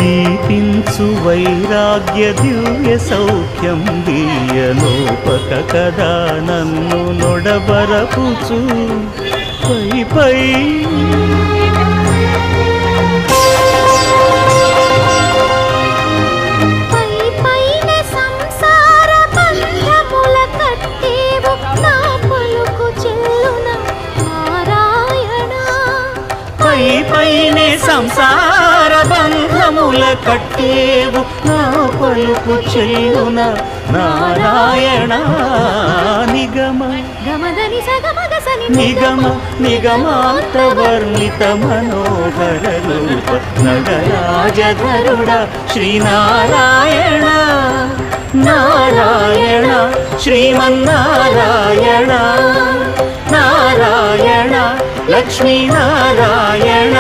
దీపించు వైరాగ్య దివ్య సౌఖ్యం దీయనోపక కదా నన్ను నొడబరపుచు పై పై పైనే సంసార బంధముల కట్టేవు నా పలుకు చెల్లున నారాయణ నిగమ నిగమ నిగమాంత వర్ణిత మనోహర రూప నగరాజధరుడ శ్రీనారాయణ నారాయణ శ్రీమన్నారాయణ నారాయణ లక్ష్మీనారాయణ